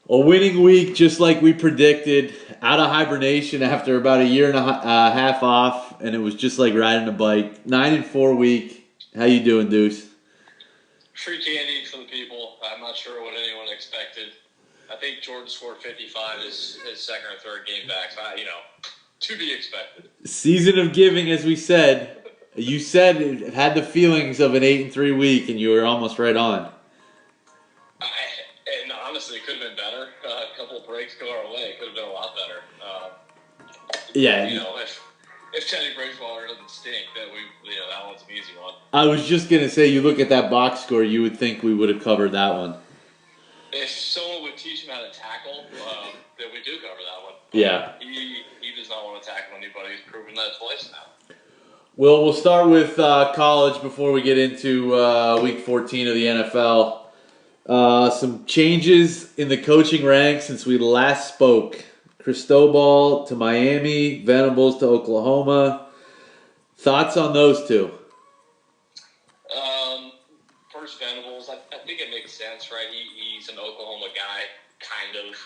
A winning week, just like we predicted. Out of hibernation after about a year and a half off, and it was just like riding a bike. 9-4 week. How you doing, Deuce? Free candy for the people. I'm not sure what anyone expected. I think Jordan scored 55 his second or third game back. So, to be expected. Season of giving, as we said. You said it had the feelings of an 8-3 week, and you were almost right on. And honestly, it could have been better. A couple of breaks go our way. It could have been a lot better. Yeah. If Teddy Bridgewater doesn't stink, then that one's an easy one. I was just gonna say, you look at that box score, you would think we would have covered that one. If someone would teach him how to tackle, then we do cover that one. Yeah. He does not want to tackle anybody. He's proven that twice now. Well, we'll start with college before we get into Week 14 of the NFL. Some changes in the coaching ranks since we last spoke. Cristobal to Miami, Venables to Oklahoma. Thoughts on those two? First, Venables. I think it makes sense, right? He's an Oklahoma guy, kind of.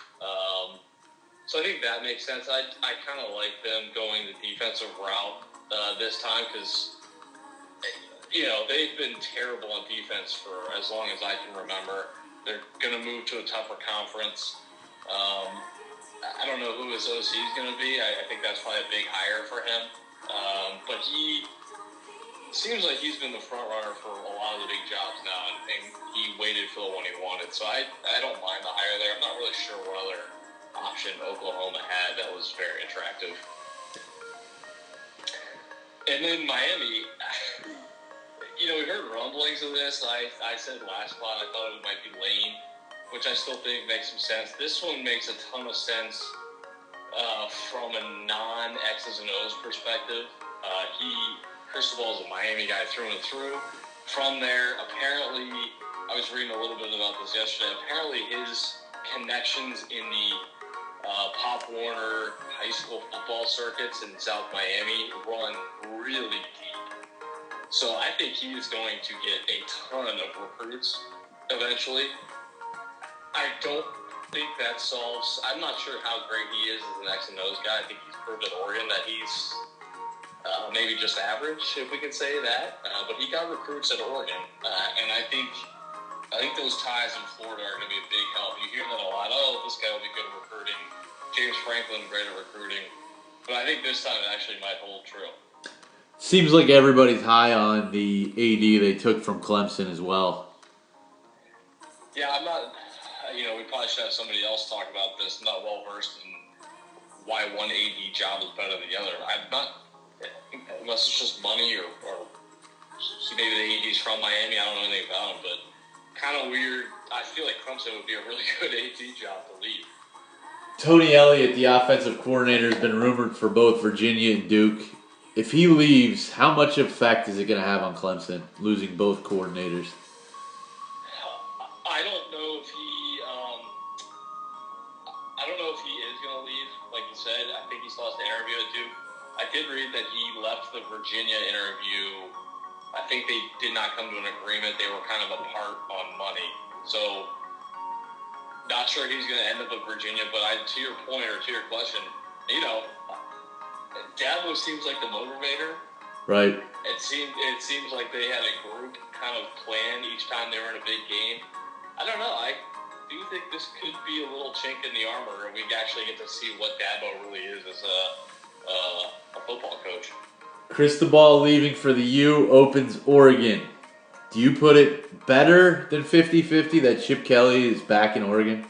So I think that makes sense. I kind of like them going the defensive route this time because, they've been terrible on defense for as long as I can remember. They're going to move to a tougher conference. I don't know who his OC is going to be. I think that's probably a big hire for him. But he seems like he's been the front runner for a lot of the big jobs now, and he waited for the one he wanted. So I don't mind the hire there. I'm not really sure what other option Oklahoma had that was very attractive. And then Miami, we heard rumblings of this. I said last pod I thought it might be Lane, which I still think makes some sense. This one makes a ton of sense from a non-X's and O's perspective. Cristobal is a Miami guy through and through. From there, apparently, I was reading a little bit about this yesterday. Apparently, his connections in the Pop Warner high school football circuits in South Miami run really deep. So I think he is going to get a ton of recruits eventually. I don't think that solves. I'm not sure how great he is as an X and O's guy. I think he's proved at Oregon that he's maybe just average, if we can say that. But he got recruits at Oregon, and I think those ties in Florida are going to be a big help. You hear that a lot. Oh, this guy will be good at recruiting. James Franklin, great at recruiting. But I think this time it actually might hold true. Seems like everybody's high on the AD they took from Clemson as well. Yeah, I'm not. We probably should have somebody else talk about this. I'm not well versed in why one AD job is better than the other. I'm not, unless it's just money or maybe the AD's from Miami. I don't know anything about him, but kind of weird. I feel like Clemson would be a really good AD job to lead. Tony Elliott, the offensive coordinator, has been rumored for both Virginia and Duke. If he leaves, how much effect is it going to have on Clemson, losing both coordinators? I don't know if he is going to leave. Like you said, I think he's lost the interview at Duke. I did read that he left the Virginia interview. I think they did not come to an agreement. They were kind of apart on money. So, not sure he's going to end up at Virginia. But to your point or to your question, Dabo seems like the motivator. Right. It seems like they had a group kind of plan each time they were in a big game. I don't know. I do think this could be a little chink in the armor, and we actually get to see what Dabo really is as a football coach. Cristobal leaving for the U opens Oregon. Do you put it better than 50-50 that Chip Kelly is back in Oregon?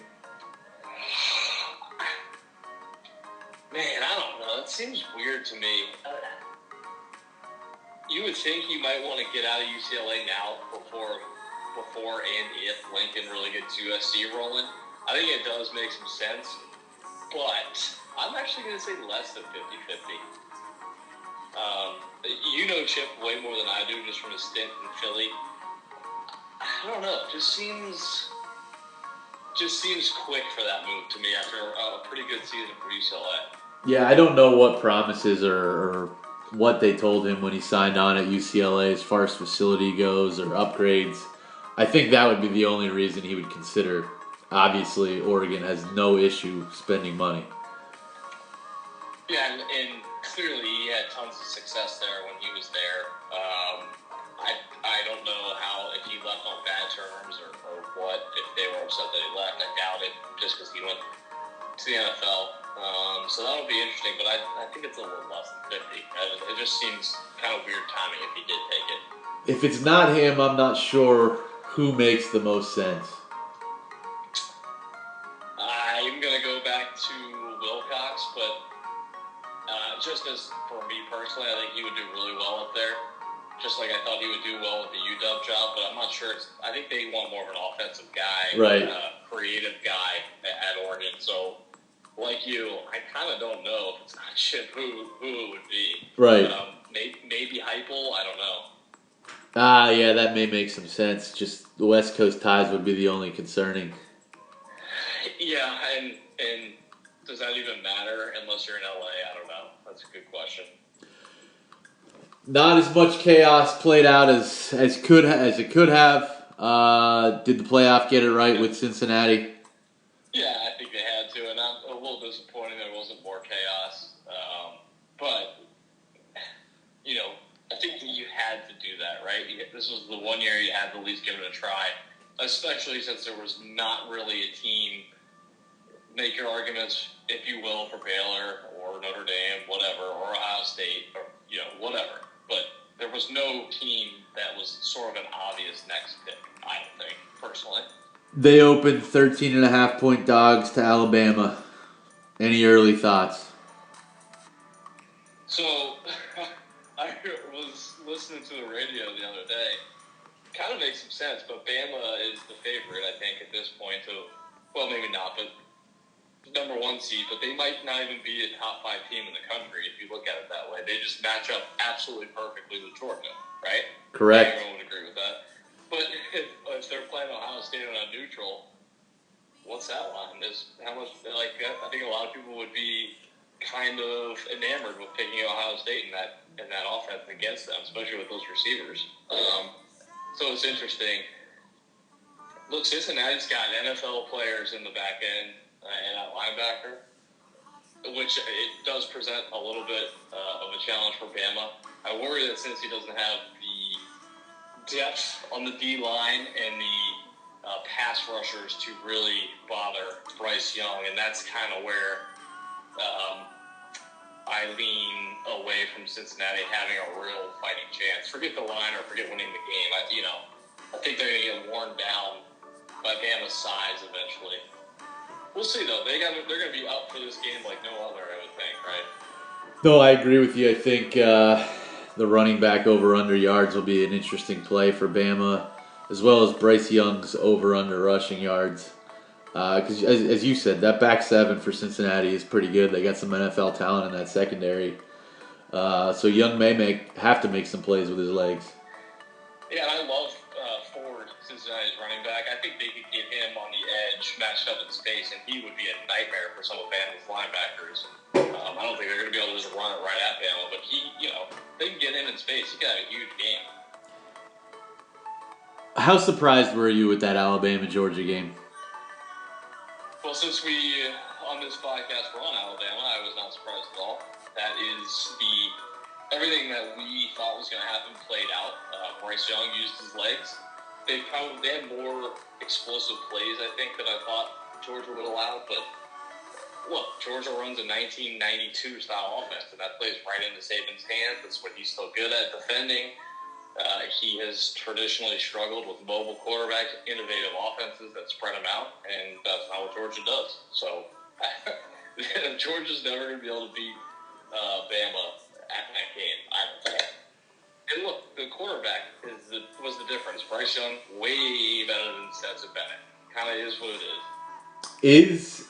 Man, I don't know. It seems weird to me. You would think he might want to get out of UCLA now before and if Lincoln really gets USC rolling. I think it does make some sense, but I'm actually going to say less than 50-50. Chip way more than I do just from his stint in Philly. I don't know. It just seems quick for that move to me after a pretty good season for UCLA. Yeah, I don't know what promises or what they told him when he signed on at UCLA as far as facility goes or upgrades. I think that would be the only reason he would consider obviously Oregon has no issue spending money. Yeah, and clearly he had tons of success there when he was there. I don't know how, if he left on bad terms or what, if they were upset that he left. I doubt it, just because he went to the NFL. So that'll be interesting, but I think it's a little less than 50. It just seems kind of weird timing if he did take it. If it's not him, I'm not sure who makes the most sense. I'm going to go back to Wilcox, but just as for me personally, I think he would do really well up there. Just like I thought he would do well with the UW job, but I'm not sure. I think they want more of an offensive guy, right? Creative guy at Oregon. So, like you, I kind of don't know if it's not Chip who it would be. Right. Maybe Heupel. I don't know. Yeah, that may make some sense. Just the West Coast ties would be the only concerning. Yeah, and does that even matter unless you're in LA? I don't know. That's a good question. Not as much chaos played out as it could have. Did the playoff get it right with Cincinnati? Yeah, I think they had to, and I'm a little disappointed there wasn't more chaos. But I think that you had to do that, right? This was the one year you had to at least give it a try, especially since there was not really a team. Make your arguments, if you will, for Baylor or Notre Dame, whatever, or Ohio State, or whatever. But there was no team that was sort of an obvious next pick, I don't think, personally. They opened 13.5-point dogs to Alabama. Any early thoughts? So, I was listening to the radio the other day. Kind of makes some sense, but Bama is the favorite, I think, at this point. Well, maybe not, but number 1 seed, but they might not even be a top 5 team in the country if you look at it that way. They just match up absolutely perfectly with Georgia, right? Correct. Everyone would agree with that. But if they're playing Ohio State on a neutral, what's that line? How much? I think a lot of people would be kind of enamored with picking Ohio State in that offense against them, especially with those receivers. So it's interesting. Look, Cincinnati's got NFL players in the back end. And at linebacker, which it does present a little bit of a challenge for Bama. I worry that since he doesn't have the depth on the D-line and the pass rushers to really bother Bryce Young, and that's kind of where I lean away from Cincinnati having a real fighting chance. Forget the line or forget winning the game. I think they're going to get worn down by Bama's size eventually. We'll see, though. They're going to be up for this game like no other, I would think, right? No, I agree with you. I think the running back over-under yards will be an interesting play for Bama, as well as Bryce Young's over-under rushing yards. Because, as you said, that back seven for Cincinnati is pretty good. They got some NFL talent in that secondary. So Young may have to make some plays with his legs. Yeah, and I love Ford, Cincinnati's running back. I think they could get him on the edge, matched up in space, and he would be a nightmare for some of Bama's linebackers. I don't think they're going to be able to just run it right at Bama, but they can get him in space. He could have a huge game. How surprised were you with that Alabama-Georgia game? Well, since we, on this podcast, we're on Alabama, I was not surprised at all. That is everything that we thought was going to happen played out. Bryce Young used his legs. They had more explosive plays, I think, than I thought Georgia would allow. But look, Georgia runs a 1992 style offense, and that plays right into Saban's hands. That's what he's so good at, defending. He has traditionally struggled with mobile quarterbacks, innovative offenses that spread him out, and that's not what Georgia does. So Georgia's never going to be able to beat Bama at that game, I don't think. And look, the quarterback was the difference. Bryce Young, way better than Stetson Bennett. Kind of is what it is. Is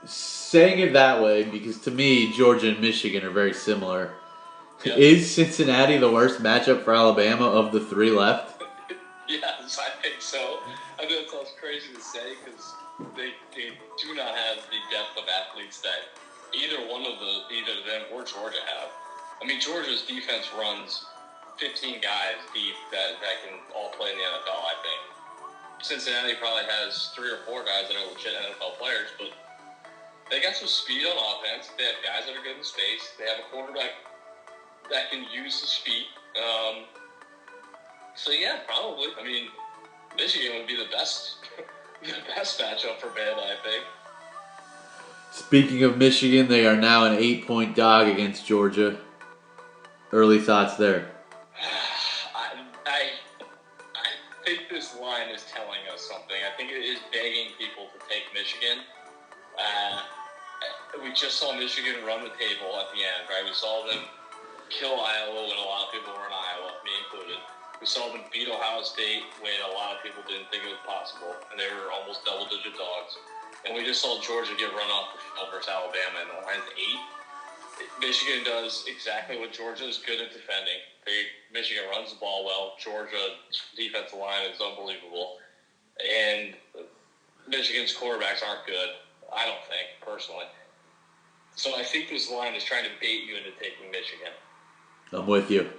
saying it that way, because to me, Georgia and Michigan are very similar. Yep. Is Cincinnati the worst matchup for Alabama of the three left? Yes, I think so. I know it sounds crazy to say because they do not have the depth of athletes that either of them or Georgia have. I mean, Georgia's defense runs 15 guys deep that can all play in the NFL, I think. Cincinnati probably has 3 or 4 guys that are legit NFL players, but they got some speed on offense. They have guys that are good in space. They have a quarterback that can use his feet. So yeah, probably. I mean, Michigan would be the best matchup for Bama, I think. Speaking of Michigan, they are now an 8-point dog against Georgia. Early thoughts there. I think this line is telling us something. I think it is begging people to take Michigan. We just saw Michigan run the table at the end, right? We saw them kill Iowa when a lot of people were in Iowa, me included. We saw them beat Ohio State when a lot of people didn't think it was possible, and they were almost double-digit dogs. And we just saw Georgia get run off the field versus Alabama, and the line's 8. Michigan does exactly what Georgia is good at defending. Michigan runs the ball well. Georgia's defensive line is unbelievable. And Michigan's quarterbacks aren't good, I don't think, personally. So I think this line is trying to bait you into taking Michigan. I'm with you.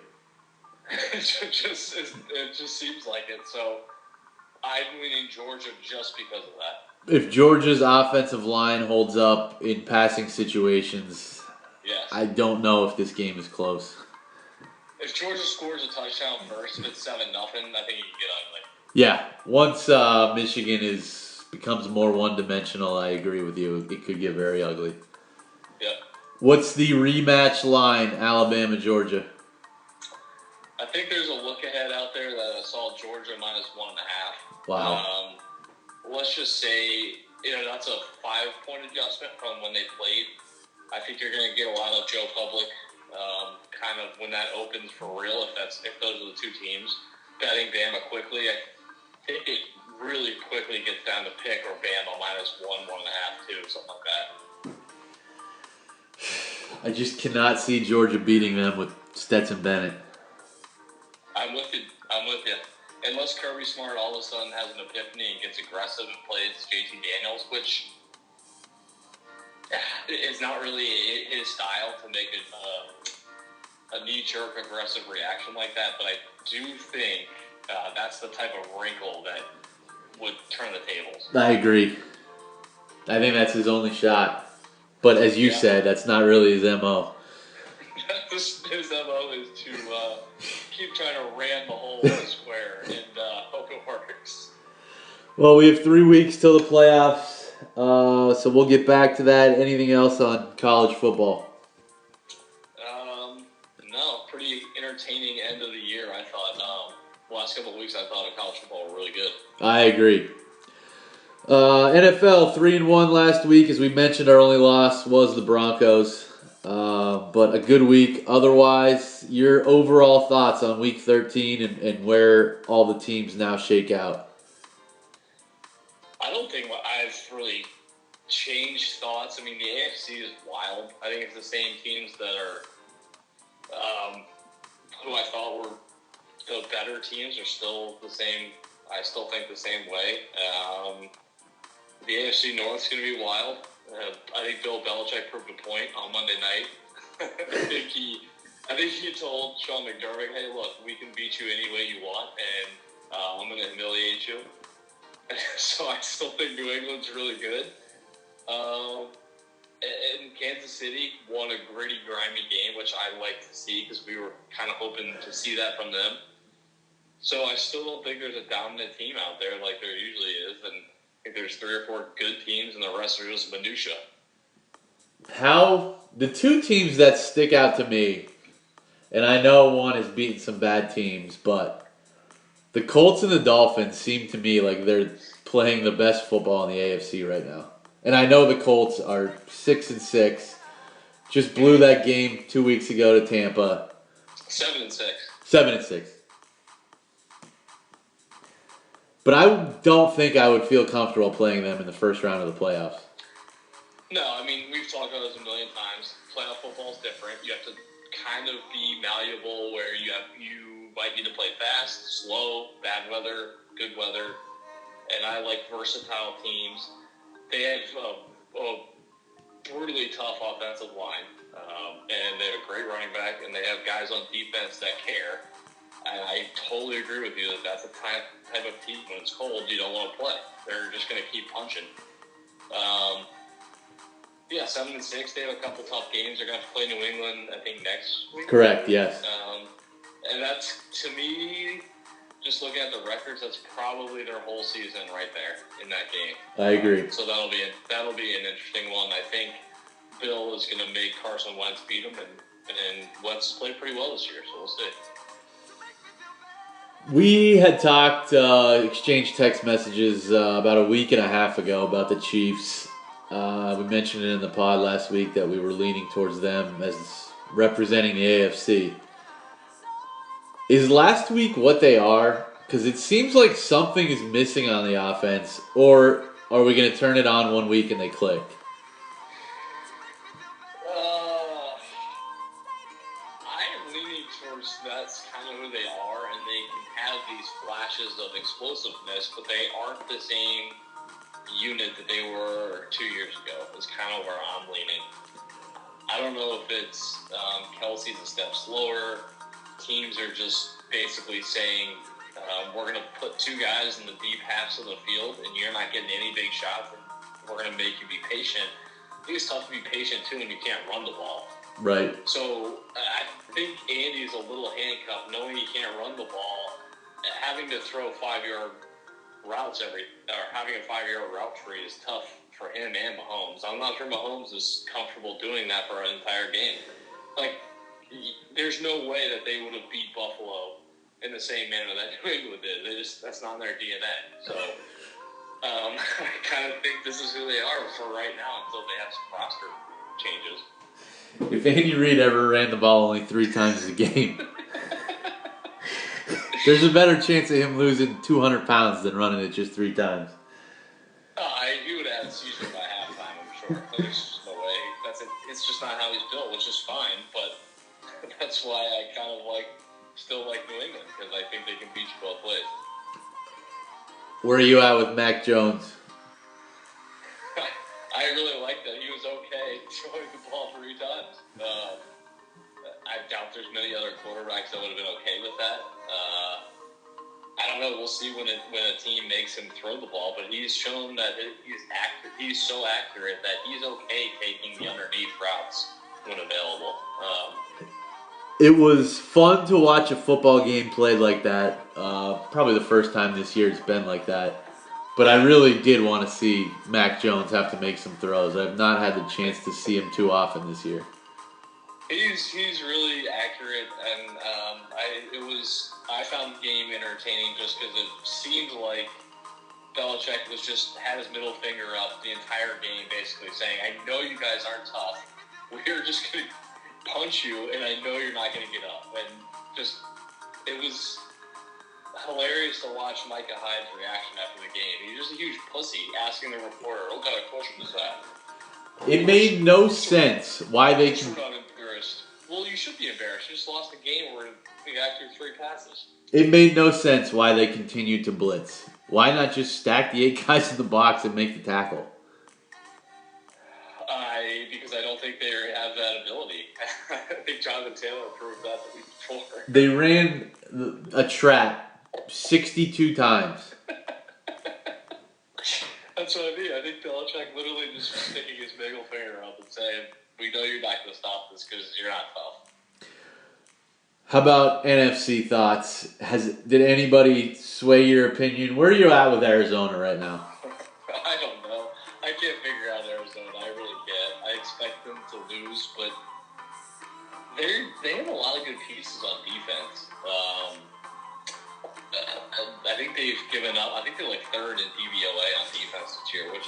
It just seems like it. So I'm leaning Georgia just because of that. If Georgia's offensive line holds up in passing situations, yes. I don't know if this game is close. If Georgia scores a touchdown first, if it's 7-0, I think it can get ugly. Yeah, once Michigan becomes more one-dimensional, I agree with you. It could get very ugly. Yep. What's the rematch line, Alabama-Georgia? I think there's a look-ahead out there that I saw Georgia -1.5. Wow. Let's just say, that's a 5-point adjustment from when they played. I think you're going to get a lot of Joe Public kind of when that opens for real, if those are the two teams. Betting Bama quickly, I think it really quickly gets down to pick or Bama -1, 1.5, 2, something like that. I just cannot see Georgia beating them with Stetson Bennett. I'm with you. Unless Kirby Smart all of a sudden has an epiphany and gets aggressive and plays JT Daniels, which is not really his style to make a knee-jerk aggressive reaction like that. But I do think that's the type of wrinkle that would turn the tables. I agree. I think that's his only shot. But as you said, that's not really his MO. His MO is to keep trying to ram the hole in the square and hope it works. Well, we have 3 weeks till the playoffs, so we'll get back to that. Anything else on college football? No, pretty entertaining end of the year, I thought. The last couple of weeks, I thought of college football were really good. I agree. NFL 3-1 last week. As we mentioned, our only loss was the Broncos. But a good week. Otherwise, your overall thoughts on Week 13 and where all the teams now shake out? I don't think I've really changed thoughts. I mean, the AFC is wild. I think it's the same teams that are who I thought were the better teams are still the same. I still think the same way. The AFC North is going to be wild. I think Bill Belichick proved a point on Monday night. I think he told Sean McDermott, "Hey, look, we can beat you any way you want, and I'm going to humiliate you." So I still think New England's really good. And Kansas City won a gritty, grimy game, which I like to see because we were kind of hoping to see that from them. So I still don't think there's a dominant team out there like there usually is, and I think there's 3 or 4 good teams, and the rest are just minutia. The two teams that stick out to me, and I know one has beaten some bad teams, but the Colts and the Dolphins seem to me like they're playing the best football in the AFC right now. And I know the Colts are 6-6, just blew that game 2 weeks ago to Tampa. 7-6. 7-6. But I don't think I would feel comfortable playing them in the first round of the playoffs. No, I mean, we've talked about this a million times. Playoff football is different. You have to kind of be malleable where you might need to play fast, slow, bad weather, good weather. And I like versatile teams. They have a brutally tough offensive line. And they have a great running back, and they have guys on defense that care. I totally agree with you that that's the type of team when it's cold you don't want to play. They're just going to keep punching. 7-6. They have a couple tough games. They're going to play New England, I think, next week. Correct. Yes. And that's, to me, just looking at the records, that's probably their whole season right there in that game. I agree. So that'll be an interesting one. I think Bill is going to make Carson Wentz beat him, and Wentz played pretty well this year, so we'll see. We had talked, exchanged text messages about a week and a half ago about the Chiefs. We mentioned it in the pod last week that we were leaning towards them as representing the AFC. Is last week what they are? Because it seems like something is missing on the offense. Or are we going to turn it on one week and they click? I am leaning towards that's kind of who they are, and they can have these flashes of explosiveness, but they aren't the same unit that they were 2 years ago. Is kind of where I'm leaning. I don't know if it's Kelsey's a step slower. Teams are just basically saying, we're going to put two guys in the deep halves of the field, and you're not getting any big shots, and we're going to make you be patient. I think it's tough to be patient, too, when you can't run the ball. Right. So I think Andy's a little handcuffed, knowing he can't run the ball, having to throw 5-yard routes having a 5-yard route tree is tough for him and Mahomes. I'm not sure Mahomes is comfortable doing that for an entire game. Like, there's no way that they would have beat Buffalo in the same manner that New England did. That's not in their DNA. So I kind of think this is who they are for right now until they have some roster changes. If Andy Reid ever ran the ball only 3 times a game, there's a better chance of him losing 200 pounds than running it just 3 times. He would have had a season by halftime, I'm sure. There's just no way. It's just not how he's built, which is fine, but that's why I kind of still like New England, because I think they can beat you both ways. Where are you at with Mac Jones? I really like that. He was okay throwing the ball 3 times. I doubt there's many other quarterbacks that would have been okay with that. I don't know. We'll see when a team makes him throw the ball, but he's shown that he's so accurate that he's okay taking the underneath routes when available. It was fun to watch a football game played like that. Probably the first time this year it's been like that. But I really did want to see Mac Jones have to make some throws. I've not had the chance to see him too often this year. He's really accurate, and I found the game entertaining just because it seemed like Belichick had his middle finger up the entire game, basically saying, "I know you guys aren't tough. We're just going to punch you, and I know you're not going to get up." And it was hilarious to watch Micah Hyde's reaction after the game. He was just a huge pussy asking the reporter, "What kind of question is that?" It made no sense why they can. Well, you should be embarrassed. You just lost a game where you got through 3 passes. It made no sense why they continued to blitz. Why not just stack the 8 guys in the box and make the tackle? Because I don't think they have that ability. I think Jonathan Taylor proved that the week before. They ran a trap 62 times. That's what I mean. I think Belichick literally just sticking his middle finger up and saying, "We know you're not going to stop this because you're not tough." How about NFC thoughts? Did anybody sway your opinion? Where are you at with Arizona right now? I don't know. I can't figure out Arizona. I really can't. I expect them to lose, but they have a lot of good pieces on defense. I think they've given up. I think they're 3rd in DVOA on defense this year, which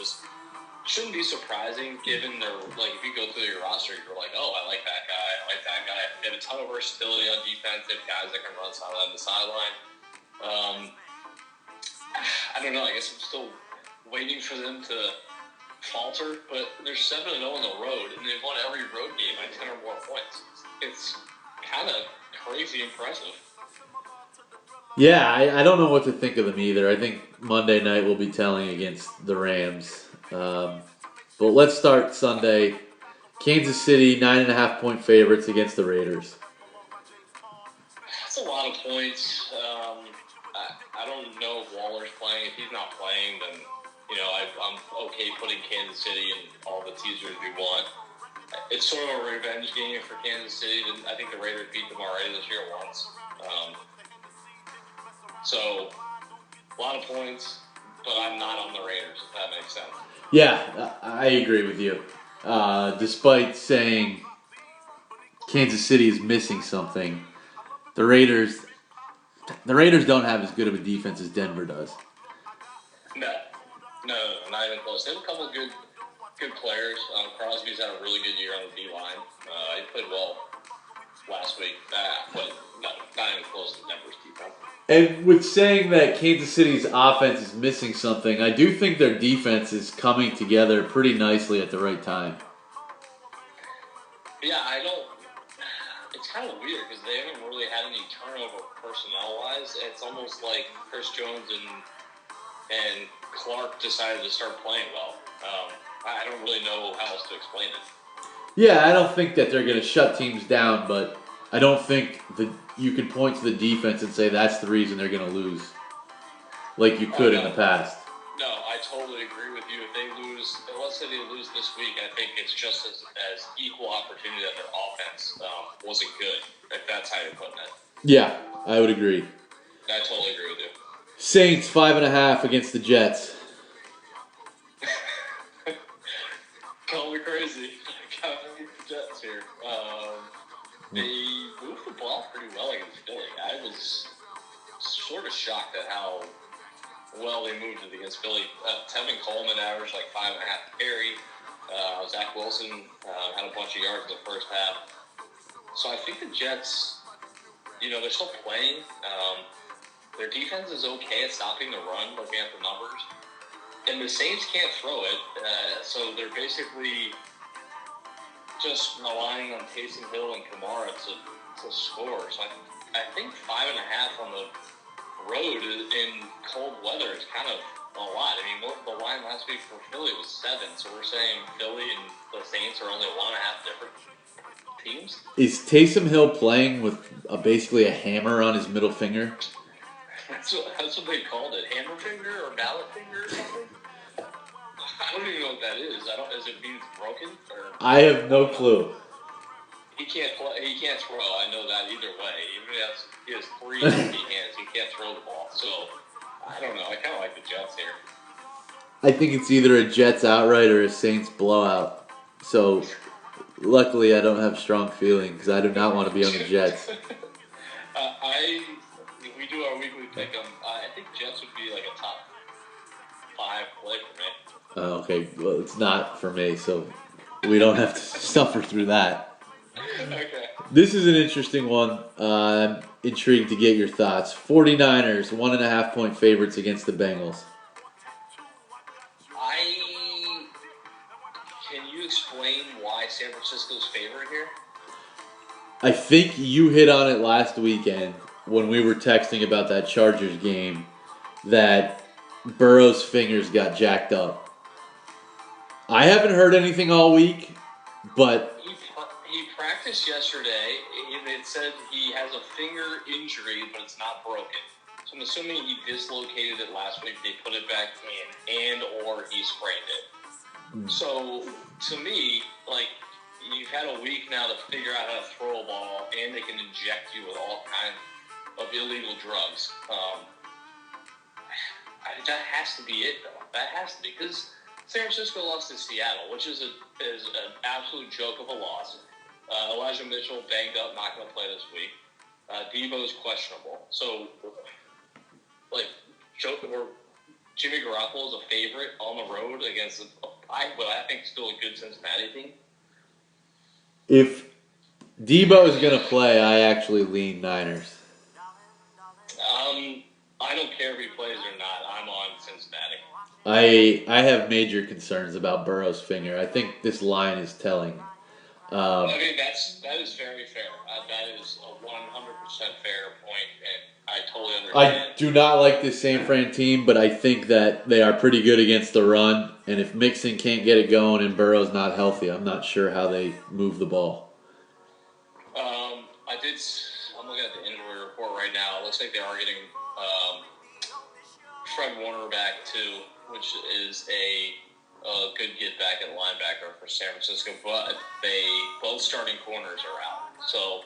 shouldn't be surprising given their, if you go through your roster, you're like, "Oh, I like that guy, I like that guy." They have a ton of versatility on defense. They have guys that can run sideline to sideline. I don't know. I guess I'm still waiting for them to falter, but they're 7-0 on the road, and they've won every road game by 10 or more points. It's kind of crazy impressive. Yeah, I don't know what to think of them either. I think Monday night will be telling against the Rams. But let's start Sunday. Kansas City, 9.5-point favorites against the Raiders. That's a lot of points. I don't know if Waller's playing. If he's not playing, then, I'm okay putting Kansas City in all the teasers we want. It's sort of a revenge game for Kansas City. I think the Raiders beat them already this year once. So, a lot of points, but I'm not on the Raiders, if that makes sense. Yeah, I agree with you. Despite saying Kansas City is missing something, the Raiders don't have as good of a defense as Denver does. No, not even close. They have a couple of good players. Crosby's had a really good year on the D-line. He played well last week, but not even close to Denver's defense. And with saying that Kansas City's offense is missing something, I do think their defense is coming together pretty nicely at the right time. Yeah, it's kind of weird because they haven't really had any turnover personnel-wise. It's almost like Chris Jones and Clark decided to start playing well. I don't really know how else to explain it. Yeah, I don't think that they're going to shut teams down, but I don't think that you can point to the defense and say that's the reason they're going to lose, like you could in the past. No, I totally agree with you. If they lose, let's say they lose this week, I think it's just as equal opportunity that their offense wasn't good, if that's how you're putting it. Yeah, I would agree. I totally agree with you. Saints 5.5 against the Jets. Call me crazy. Call me the Jets here. They moved the ball pretty well against Philly. I was sort of shocked at how well they moved it against Philly. Tevin Coleman averaged like 5.5 carry. Zach Wilson had a bunch of yards in the first half. So I think the Jets, they're still playing. Their defense is okay at stopping the run, looking at the numbers. And the Saints can't throw it, so they're basically just relying on Taysom Hill and Kamara to score. So I think 5.5 on the road in cold weather is kind of a lot. I mean, the line last week for Philly was 7, so we're saying Philly and the Saints are only 1.5 different teams. Is Taysom Hill playing with basically a hammer on his middle finger? That's what they called it. Hammer finger or mallet finger or something? I don't even know what that is. Does it mean it's broken? Or I have no clue. He can't play. He can't throw. I know that either way. Even if he has 3 empty hands, he can't throw the ball. So I don't know. I kind of like the Jets here. I think it's either a Jets outright or a Saints blowout. So luckily, I don't have strong feelings because I do not want to be on the Jets. We do our weekly pick 'em. I think Jets would be like a top 5 play for me. Okay, well, it's not for me, so we don't have to suffer through that. Okay. This is an interesting one. I'm intrigued to get your thoughts. 49ers, 1.5-point favorites against the Bengals. Can you explain why San Francisco's favorite here? I think you hit on it last weekend when we were texting about that Chargers game that Burrow's fingers got jacked up. I haven't heard anything all week, but he practiced yesterday, and it said he has a finger injury, but it's not broken. So I'm assuming he dislocated it last week. They put it back in, or he sprained it. So to me, like, you've had a week now to figure out how to throw a ball, and they can inject you with all kinds of illegal drugs. That has to be it, though. That has to be, because San Francisco lost to Seattle, which is an absolute joke of a loss. Elijah Mitchell banged up, not going to play this week. Debo's questionable. So, like, Jimmy Garoppolo is a favorite on the road against what I think is still a good Cincinnati team. If Debo is going to play, I actually lean Niners. I don't care if he plays or not. I'm on Cincinnati. I have major concerns about Burrow's finger. I think this line is telling. I mean, that is very fair. That is a 100% fair point, and I totally understand. I do not like this San Fran team, but I think that they are pretty good against the run. And if Mixon can't get it going and Burrow's not healthy, I'm not sure how they move the ball. I'm looking at the injury report right now. It looks like they are getting Fred Warner back too, which is a good get back at linebacker for San Francisco. But both starting corners are out. So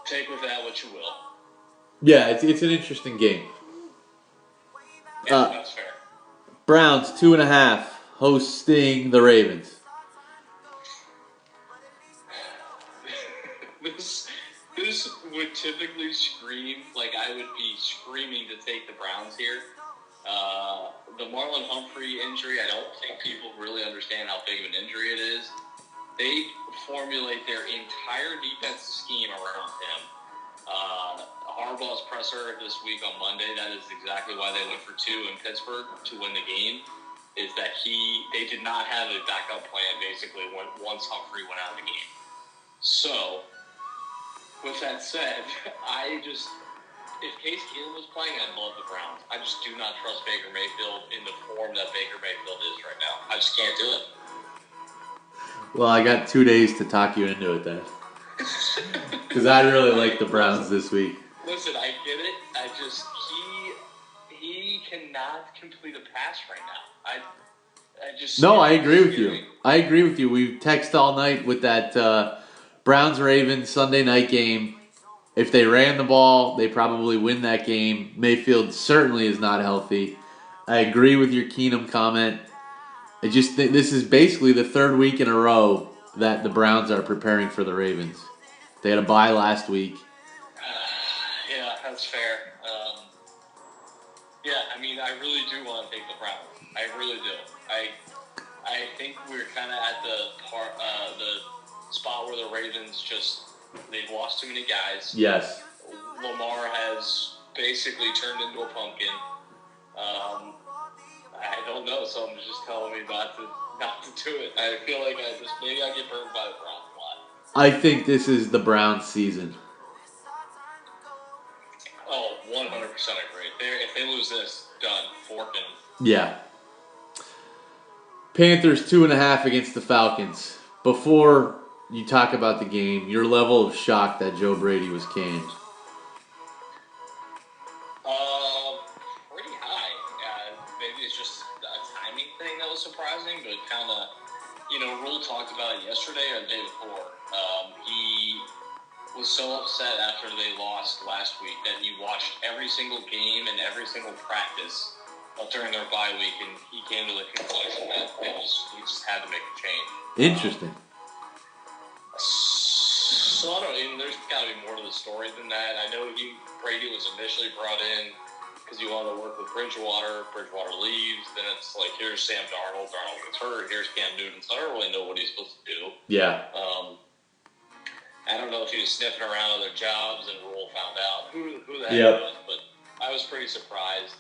take with that what you will. Yeah, it's an interesting game. Yeah, that's fair. Browns 2.5 hosting the Ravens. This would typically scream like I would be screaming to take the Browns here. The Marlin Humphrey injury, I don't think people really understand how big of an injury it is. They formulate their entire defensive scheme around him. Harbaugh's presser this week on Monday, that is exactly why they went for 2 in Pittsburgh to win the game, is that they did not have a backup plan basically once Humphrey went out of the game. So, with that said, if Case Keenum was playing, I'd love the Browns. I just do not trust Baker Mayfield in the form that Baker Mayfield is right now. I just can't do it. Well, I got 2 days to talk you into it then. Because I really like the Browns this week. Listen, I get it. He cannot complete a pass right now. I agree with you. I agree with you. We text all night with that Browns-Ravens Sunday night game. If they ran the ball, they probably win that game. Mayfield certainly is not healthy. I agree with your Keenum comment. I just think this is basically the 3rd week in a row that the Browns are preparing for the Ravens. They had a bye last week. Yeah, that's fair. I really do want to take the Browns. I really do. I think we're kind of at the spot where the Ravens they've lost too many guys. Yes. Lamar has basically turned into a pumpkin. I don't know. Something's just telling me not to do it. I feel like maybe I get burned by the Browns a lot. I think this is the Browns' season. Oh, 100% agree. If they lose this, done. Forking. Yeah. Panthers 2.5 against the Falcons. Before you talk about the game, your level of shock that Joe Brady was canned. Pretty high. Maybe it's just a timing thing that was surprising, but kind of, Rule talked about it yesterday or the day before. He was so upset after they lost last week that he watched every single game and every single practice during their bye week, and he came to the conclusion that he just had to make a change. Interesting. So I don't know. There's got to be more to the story than that. I know Brady was initially brought in because he wanted to work with Bridgewater. Bridgewater leaves. Then it's like, here's Sam Darnold. Darnold gets hurt. Here's Cam Newton. So I don't really know what he's supposed to do. Yeah. I don't know if he was sniffing around other jobs and Rule found out who the heck was, but I was pretty surprised.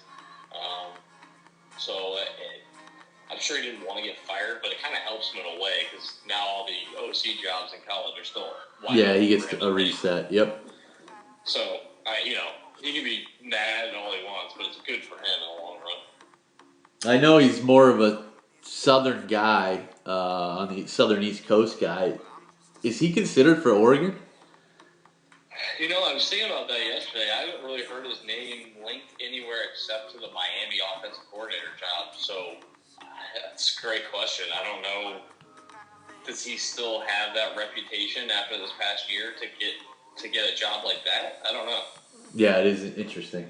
I'm sure he didn't want to get fired, but it kind of helps him in a way because now all the OC jobs in college are still wide open. He gets a reset. Yep. So, he can be mad and all he wants, but it's good for him in the long run. I know he's more of a Southern guy, on the Southern East Coast guy. Is he considered for Oregon? I was thinking about that yesterday. I haven't really heard his name linked anywhere except to the Miami offensive coordinator job. So that's a great question. I don't know. Does he still have that reputation after this past year to get a job like that? I don't know. Yeah, it is interesting.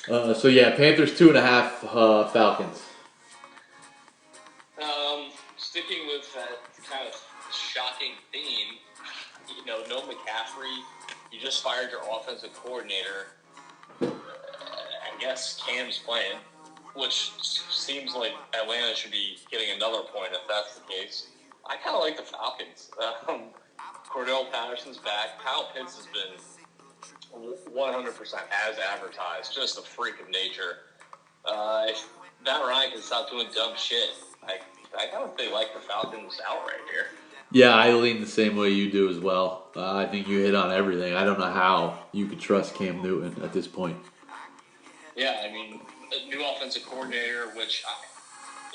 Panthers 2.5, Falcons. Sticking with that kind of shocking theme, no McCaffrey. You just fired your offensive coordinator. I guess Cam's playing, which seems like Atlanta should be getting another point if that's the case. I kind of like the Falcons. Cordell Patterson's back. Kyle Pitts has been 100% as advertised, just a freak of nature. If Matt Ryan can stop doing dumb shit, I kind of like the Falcons outright here. Yeah, I lean the same way you do as well. I think you hit on everything. I don't know how you could trust Cam Newton at this point. Yeah, a new offensive coordinator, which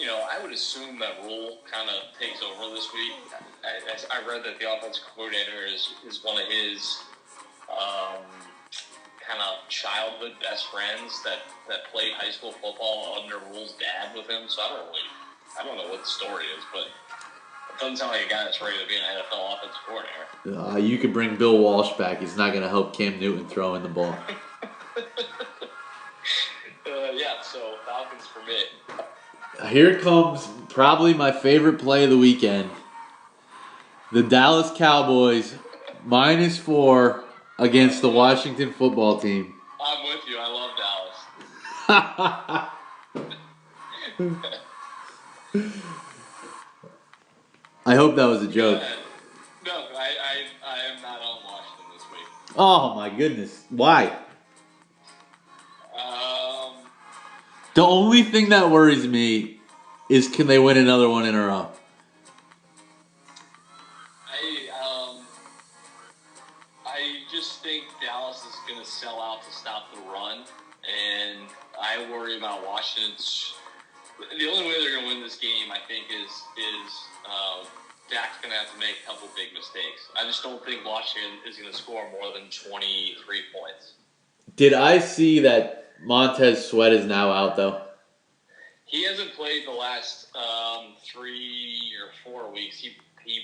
I would assume that Rule kind of takes over this week. I read that the offensive coordinator is one of his kind of childhood best friends that played high school football under Rule's dad with him. So I don't know what the story is, but it doesn't sound like a guy that's ready to be an NFL offensive coordinator. You could bring Bill Walsh back. He's not going to help Cam Newton throw in the ball. So Falcons for me. Here comes probably my favorite play of the weekend. The Dallas Cowboys -4 against the Washington football team. I'm with you. I love Dallas. I hope that was a joke. No, I am not on Washington this week. Oh my goodness. Why? The only thing that worries me is can they win another one in a row? I just think Dallas is going to sell out to stop the run, and I worry about Washington's. The only way they're going to win this game, I think, is Dak's going to have to make a couple big mistakes. I just don't think Washington is going to score more than 23 points. Did I see that Montez Sweat is now out, though? He hasn't played the last 3 or 4 weeks. He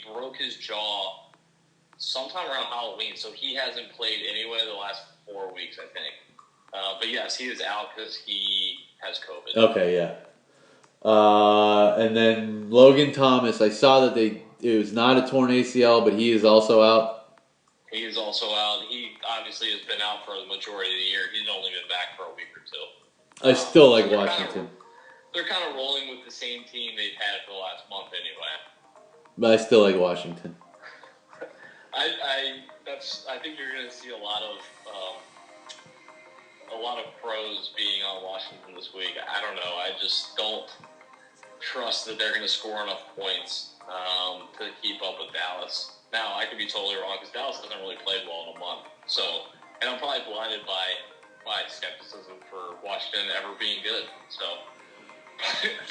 broke his jaw sometime around Halloween, so he hasn't played anyway the last 4 weeks, I think. But yes, he is out because he has COVID. Okay, yeah. And then Logan Thomas, I saw that it was not a torn ACL, but he is also out. He is also out. He obviously has been out for the majority of the year. He's only been back for a week or two. I still like Washington. They're kind of rolling with the same team they've had for the last month anyway. But I still like Washington. I think you're going to see a lot of pros being on Washington this week. I don't know. I just don't trust that they're going to score enough points to keep up with Dallas. Now, I could be totally wrong because Dallas hasn't really played well in a month. And I'm probably blinded by skepticism for Washington ever being good.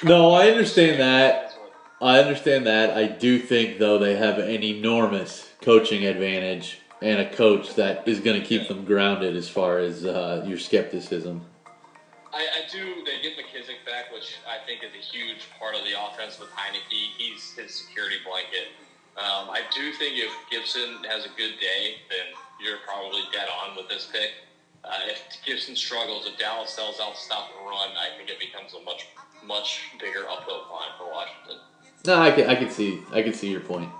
No, I understand that. I do think, though, they have an enormous coaching advantage and a coach that is going to keep them grounded as far as your skepticism. I do. They get McKissick back, which I think is a huge part of the offense with Heineke. He's his security blanket. I do think if Gibson has a good day, then you're probably dead on with this pick. If Gibson struggles, if Dallas sells out to stop the run, I think it becomes a much bigger uphill climb for Washington. No, I can see your point.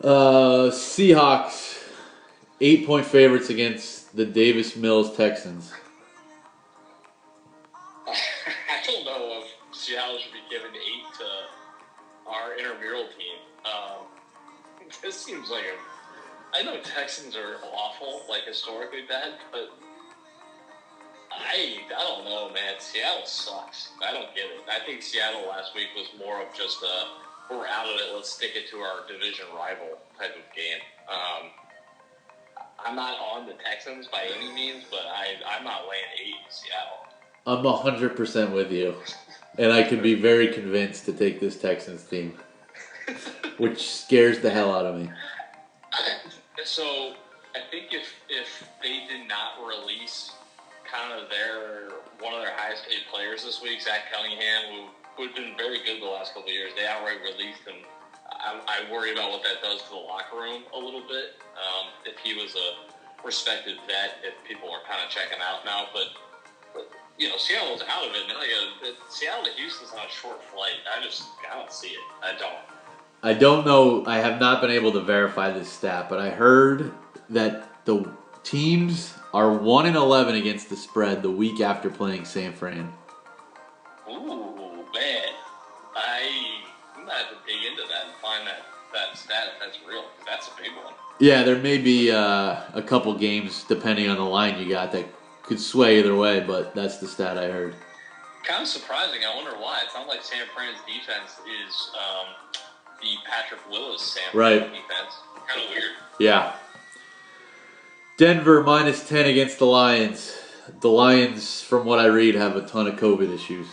Seahawks 8-point favorites against the Davis Mills Texans. I don't know if Seattle should be given 8 to our intramural team. This seems like I know Texans are awful, like historically bad, but I don't know, man. Seattle sucks. I don't get it. I think Seattle last week was more of just we're out of it, let's stick it to our division rival type of game. I'm not on the Texans by any means, but I'm not laying 8 in Seattle. I'm 100% with you. And I can be very convinced to take this Texans team, which scares the hell out of me. So I think if they did not release kind of one of their highest paid players this week, Zach Cunningham, who had been very good the last couple of years, they outright released him. I worry about what that does to the locker room a little bit. If he was a respected vet, if people are kind of checking out now, but Seattle's out of it. Seattle to Houston's on a short flight. I don't see it. I don't know. I have not been able to verify this stat, but I heard that the teams are 1-11 against the spread the week after playing San Fran. Ooh, man. I'm going to have to dig into that and find that stat if that's real. That's a big one. Yeah, there may be a couple games, depending on the line you got, that could sway either way, but that's the stat I heard. Kind of surprising. I wonder why. It sounds like San Fran's defense is the Patrick Willis San Fran defense. Kind of weird. Yeah. Denver -10 against the Lions. The Lions, from what I read, have a ton of COVID issues.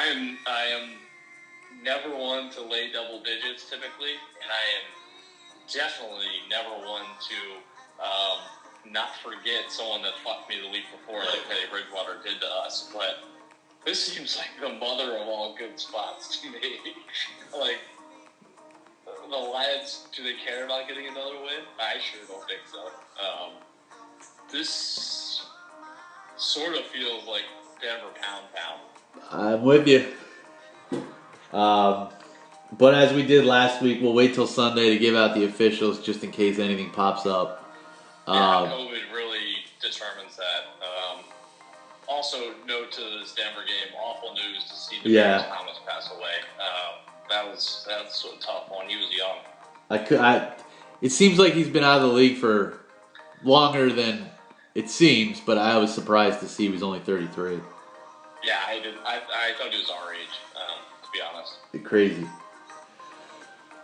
I am never one to lay double digits typically, and I am definitely never one to not forget someone that fucked me the week before, like Teddy Bridgewater did to us. But this seems like the mother of all good spots to me. Like, the Lions, do they care about getting another win? I sure don't think so. This sort of feels like Denver pound. I'm with you. But as we did last week, we'll wait till Sunday to give out the officials just in case anything pops up. COVID really determines that. Also, note to this Denver game, awful news to see Demaryius Thomas pass away. That's a tough one. He was young. It seems like he's been out of the league for longer than it seems, but I was surprised to see he was only 33. Yeah, I did. I thought he was our age, to be honest. Crazy.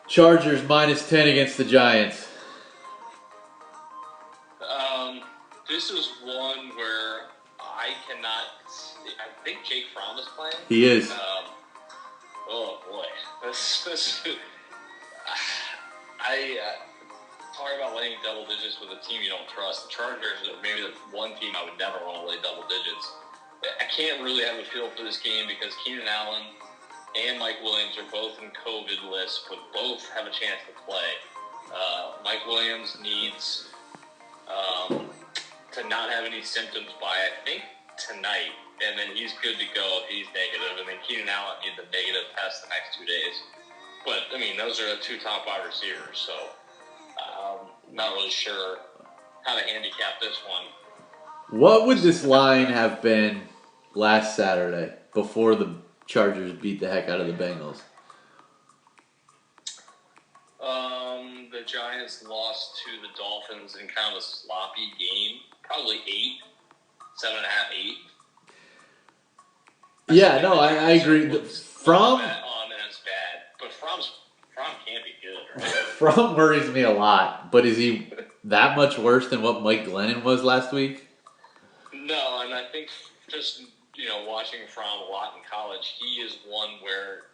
Chargers -10 against the Giants. This is one where I cannot. I think Jake Fromm is playing. He is. Oh boy, this. Talking about laying double digits with a team you don't trust. The Chargers are maybe the one team I would never want to lay double digits. I can't really have a feel for this game because Keenan Allen and Mike Williams are both in COVID lists, but both have a chance to play. Mike Williams needs to not have any symptoms by, I think, tonight, and then he's good to go if he's negative, and then Keenan Allen needs a negative test the next 2 days. But, I mean, those are the two top wide receivers, so not really sure how to handicap this one. What would this line have been last Saturday before the Chargers beat the heck out of the Bengals? The Giants lost to the Dolphins in kind of a sloppy game. Probably 7.5, 8. Yeah, no, I agree. Fromm that's bad, but Fromm can't be good, right? Fromm worries me a lot, but is he that much worse than what Mike Glennon was last week? No, and I think just watching Fromm a lot in college, he is one where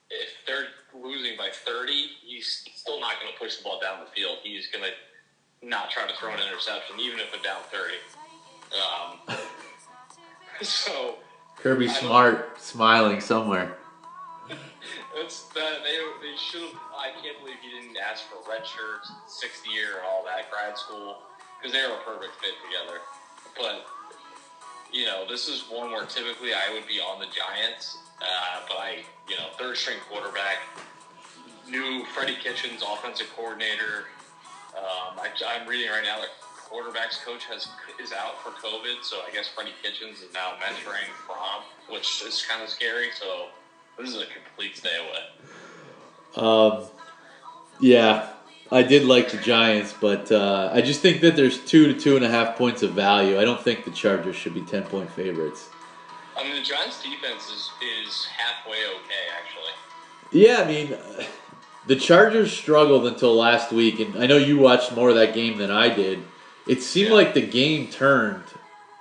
if they're losing by 30, he's still not going to push the ball down the field. He's going to not try to throw an interception, even if it's down 30. So Kirby Smart smiling somewhere. They should have. I can't believe he didn't ask for red shirts, 6th year, and all that grad school, because they were a perfect fit together. But this is one where typically I would be on the Giants, but third string quarterback, new Freddie Kitchens offensive coordinator. I'm reading right now that quarterbacks coach is out for COVID, so I guess Freddie Kitchens is now mentoring Fromm, which is kind of scary. So this is a complete stay away. Yeah, I did like the Giants, but I just think that there's 2 to 2.5 points of value. I don't think the Chargers should be 10-point favorites. I mean, the Giants' defense is halfway okay, actually. Yeah, I mean, the Chargers struggled until last week, and I know you watched more of that game than I did. It seemed like the game turned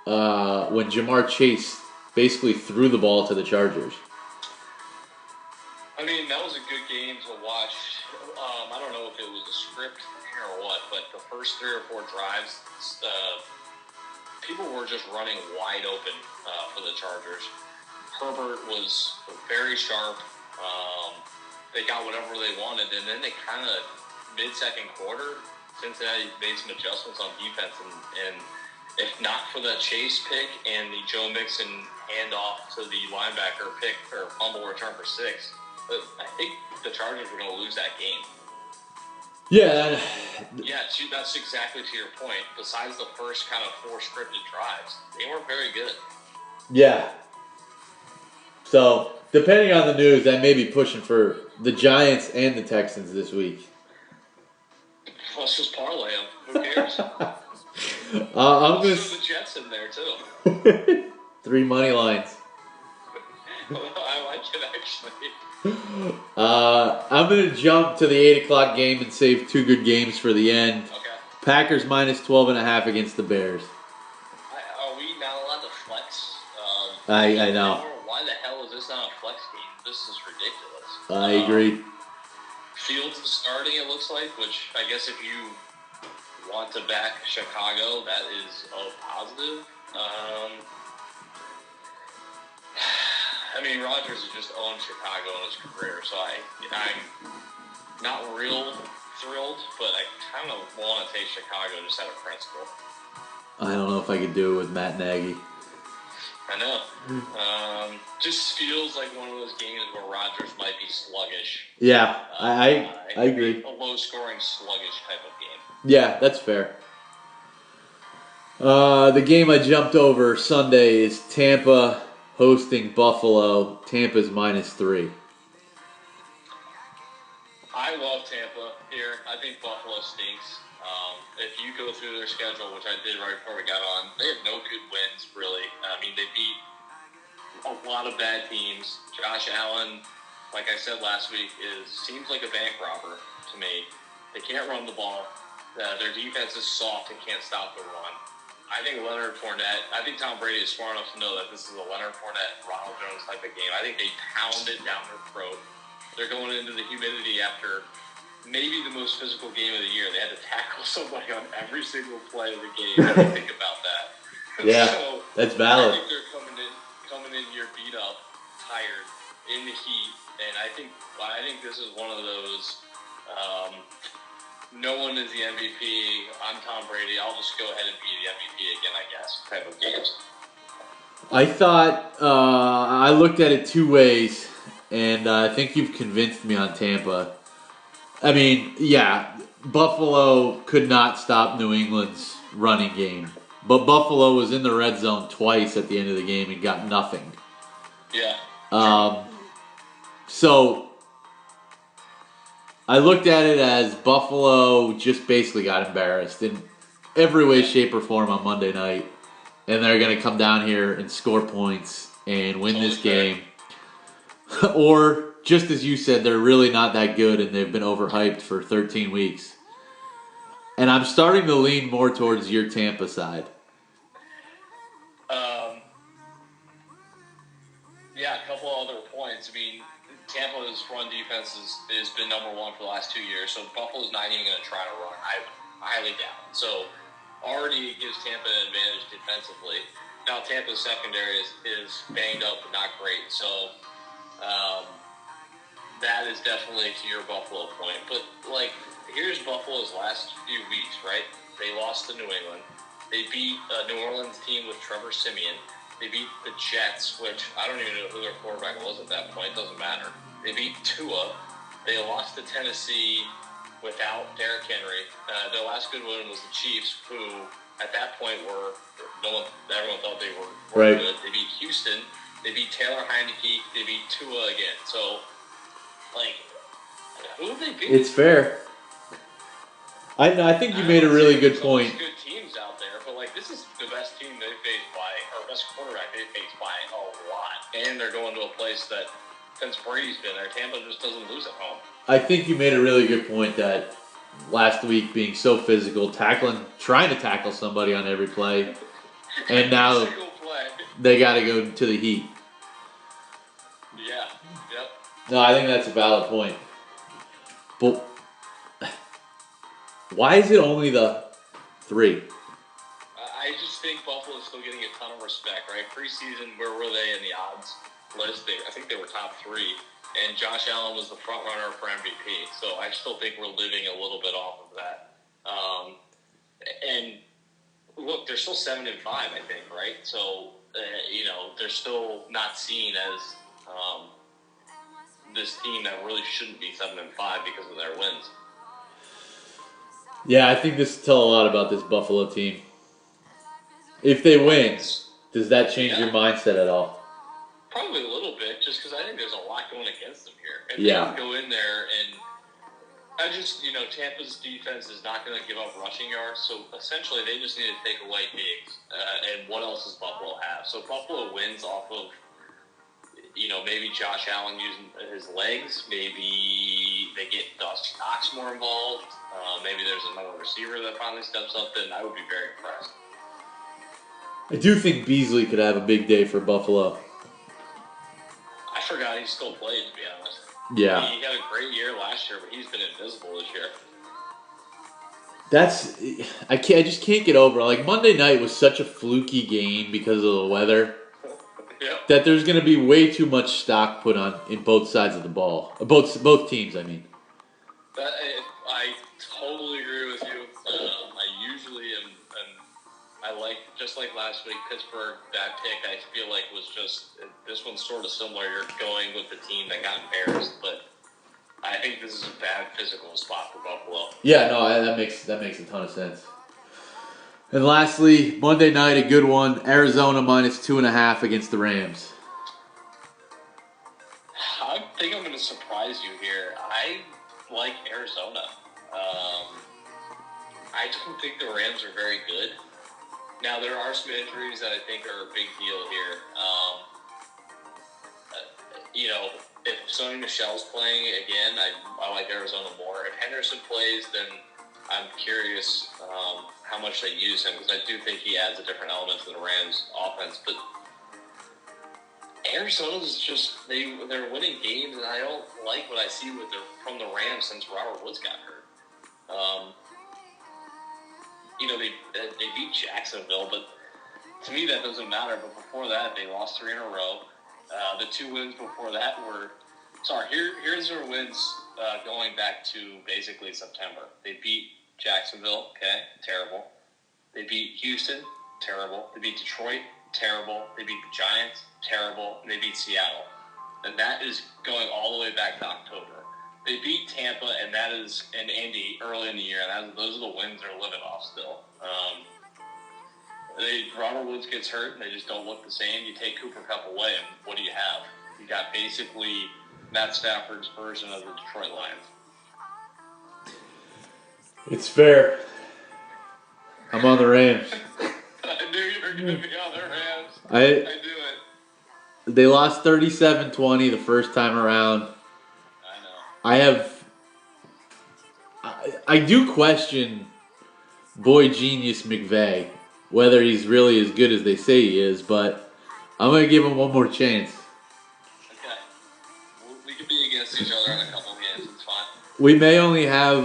when Jamar Chase basically threw the ball to the Chargers. I mean, that was a good game to watch. I don't know if it was a script or what, but the first 3 or 4 drives, people were just running wide open for the Chargers. Herbert was very sharp. They got whatever they wanted, and then they kind of, mid-second quarter, Cincinnati made some adjustments on defense, and if not for that Chase pick and the Joe Mixon handoff to the linebacker pick or fumble return for 6, I think the Chargers were going to lose that game. Yeah. Yeah, that's exactly to your point. Besides the first kind of 4 scripted drives, they weren't very good. Yeah. So, depending on the news, I may be pushing for the Giants and the Texans this week. Let's just parlay them. Who cares? I'm going to throw the Jets in there, too. 3 money lines. I like it, actually. I'm going to jump to the 8 o'clock game and save 2 good games for the end. Okay. Packers -12.5 against the Bears. Are we not allowed to flex? I know. Why the hell is this not a flex game? This is ridiculous. I agree. Fields is starting, it looks like, which I guess if you want to back Chicago, that is a positive. I mean, Rodgers has just owned Chicago in his career, so I'm not real thrilled, but I kind of want to take Chicago just out of principle. I don't know if I could do it with Matt Nagy. I know. Just feels like one of those games where Rodgers might be sluggish. Yeah, I agree. A low-scoring, sluggish type of game. Yeah, that's fair. The game I jumped over Sunday is Tampa hosting Buffalo. Tampa's -3. I love Tampa here. I think Buffalo stinks. If you go through their schedule, which I did right before we got on, they have no good wins, really. I mean, they beat a lot of bad teams. Josh Allen, like I said last week, seems like a bank robber to me. They can't run the ball. Their defense is soft and can't stop the run. I think Leonard Fournette, I think Tom Brady is smart enough to know that this is a Leonard Fournette, Ronald Jones type of game. I think they pound it down their throat. They're going into the humidity after maybe the most physical game of the year. They had to tackle somebody on every single play of the game. If you think about that. Yeah, so, that's valid. I think they're coming in here beat up, tired, in the heat, and I think this is one of those. No one is the MVP. I'm Tom Brady. I'll just go ahead and be the MVP again, I guess, type of games. I thought I looked at it two ways, and I think you've convinced me on Tampa. I mean, yeah, Buffalo could not stop New England's running game, but Buffalo was in the red zone twice at the end of the game and got nothing. Yeah. So I looked at it as Buffalo just basically got embarrassed in every way, shape, or form on Monday night, and they're going to come down here and score points and win this game. Or, just as you said, they're really not that good and they've been overhyped for 13 weeks. And I'm starting to lean more towards your Tampa side. Yeah, a couple other points. I mean, Tampa's run defense has been number one for the last 2 years, so Buffalo's not even going to try to run. I highly doubt it. So already it gives Tampa an advantage defensively. Now Tampa's secondary is banged up but not great, so that is definitely to your Buffalo point. But, like, here's Buffalo's last few weeks, right? They lost to New England. They beat a New Orleans team with Trevor Siemian. They beat the Jets, which I don't even know who their quarterback was at that point. It doesn't matter. They beat Tua. They lost to Tennessee without Derrick Henry. Their last good win was the Chiefs, who at that point everyone thought they were right. Good. They beat Houston. They beat Taylor Heineke. They beat Tua again. So, like, who have they beat? It's fair. I think you made a really good point. There's good teams out there, but, like, this is the best team they've faced by, or best quarterback they've faced by a lot. And they're going to a place that, since Brady's been there, Tampa just doesn't lose at home. I think you made a really good point that last week being so physical, trying to tackle somebody on every play, and now they got to go to the heat. Yeah, yep. No, I think that's a valid point. But why is it only the 3? I just think Buffalo's still getting a ton of respect, right? Preseason, where were they in the odds list? I think they were top 3. And Josh Allen was the front runner for MVP. So I still think we're living a little bit off of that. And look, they're still 7-5, I think, right? So, they're still not seen as this team that really shouldn't be 7-5 because of their wins. Yeah, I think this tells a lot about this Buffalo team. If they win, does that change your mindset at all? Probably a little bit, just because I think there's a lot going against them here. If yeah. They can go in there and Tampa's defense is not going to give up rushing yards, so essentially they just need to take away Diggs. And what else does Buffalo have? So Buffalo wins off of, maybe Josh Allen using his legs. Maybe they get Dusty Knox more involved. Maybe there's another receiver that finally steps up. Then I would be very impressed. I do think Beasley could have a big day for Buffalo. glad he still played, to be honest. Yeah. He had a great year last year, but he's been invisible this year. I just can't get over it. Like, Monday night was such a fluky game because of the weather. Yep. That there's going to be way too much stock put on in both sides of the ball. Both teams, I mean. I totally agree with you. I usually am I like, just like last week, Pittsburgh, that pick, I feel like was just, this one's sort of similar. You're going with the team that got embarrassed, but I think this is a bad physical spot for Buffalo. Yeah, no, that makes a ton of sense. And lastly, Monday night, a good one. Arizona minus 2.5 against the Rams. I think I'm going to surprise you here. I like Arizona. I don't think the Rams are very good. Now, there are some injuries that I think are a big deal here. If Sonny Michel's playing again, I like Arizona more. If Henderson plays, then I'm curious how much they use him, because I do think he adds a different element to the Rams' offense. But Arizona's just, they're winning games, and I don't like what I see from the Rams since Robert Woods got hurt. They beat Jacksonville, but to me that doesn't matter. But before that, they lost 3 in a row. The 2 wins before that were, here's their wins going back to basically September. They beat Jacksonville, okay, terrible. They beat Houston, terrible. They beat Detroit, terrible. They beat the Giants, terrible. And they beat Seattle. And that is going all the way back to October. They beat Tampa, and Indy early in the year, and those are the wins they're living off still. Robert Woods gets hurt, and they just don't look the same. You take Cooper Kupp away, and what do you have? You got basically Matt Stafford's version of the Detroit Lions. It's fair. I'm on the Rams. I knew you were going to be on the Rams. I do it. They lost 37-20 the first time around. I do question boy genius McVay, whether he's really as good as they say he is, but I'm going to give him one more chance. Okay. We could be against each other in a couple of games. It's fine. We may only have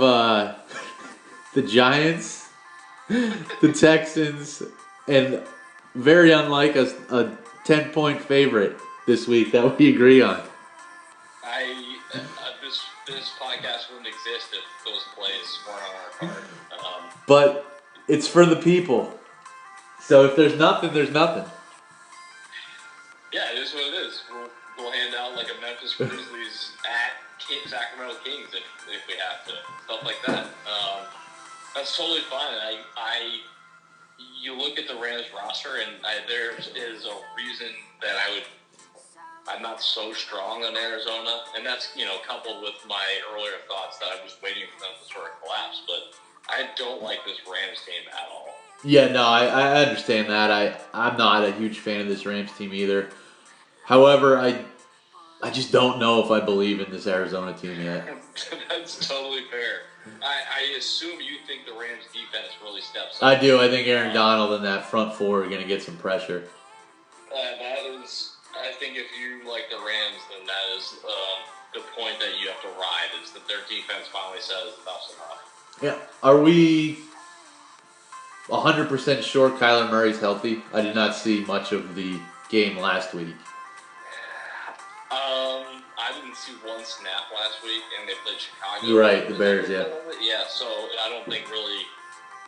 the Giants, the Texans, and very unlike a 10-point favorite this week that we agree on. This podcast wouldn't exist if those plays weren't on our card. But it's for the people. So if there's nothing, there's nothing. Yeah, it is what it is. We'll hand out like a Memphis Grizzlies at Sacramento Kings if we have to. Stuff like that. That's totally fine. You look at the Rams roster, and there is a reason that I'm not so strong on Arizona, and that's, coupled with my earlier thoughts that I'm just waiting for them to sort of collapse, but I don't like this Rams team at all. Yeah, no, I understand that. I'm not a huge fan of this Rams team either. However, I just don't know if I believe in this Arizona team yet. That's totally fair. I assume you think the Rams defense really steps up. I do. I think Aaron Donald and that front four are going to get some pressure. I think if you like the Rams, then that is the point that you have to ride, is that their defense finally says enough's enough. Yeah. Are we 100% sure Kyler Murray's healthy? I did not see much of the game last week. I didn't see one snap last week, and they played Chicago. You're right, the Bears, yeah. Yeah, so I don't think really,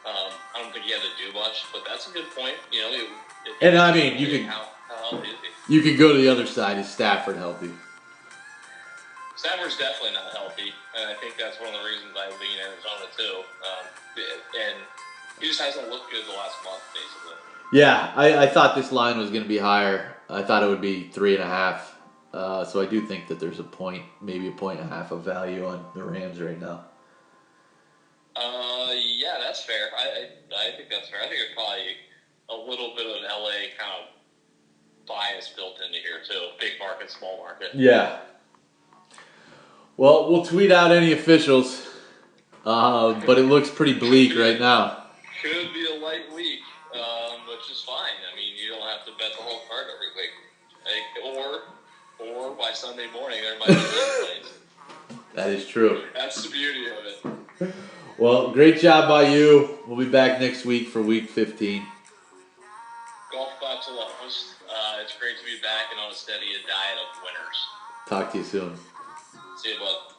I don't think he had to do much, but that's a good point. And I mean, you could... How healthy is he? You could go to the other side. Is Stafford healthy? Stafford's definitely not healthy, and I think that's one of the reasons I lean Arizona too. And he just hasn't looked good the last month, basically. Yeah, I thought this line was going to be higher. I thought it would be 3.5. So I do think that there's maybe a 1.5 of value on the Rams right now. Yeah, that's fair. I think that's fair. I think there's probably a little bit of LA kind of bias built into here too. Big market, small market. Yeah. Well, we'll tweet out any officials, but it looks pretty bleak right now. Could be a light week, which is fine. I mean, you don't have to bet the whole card every week. Or Or by Sunday morning, there might be plays. That is true. That's the beauty of it. Well, great job by you. We'll be back next week for Week 15. Golf clap to the host. It's great to be back and on a steady diet of winners. Talk to you soon. See you, bud.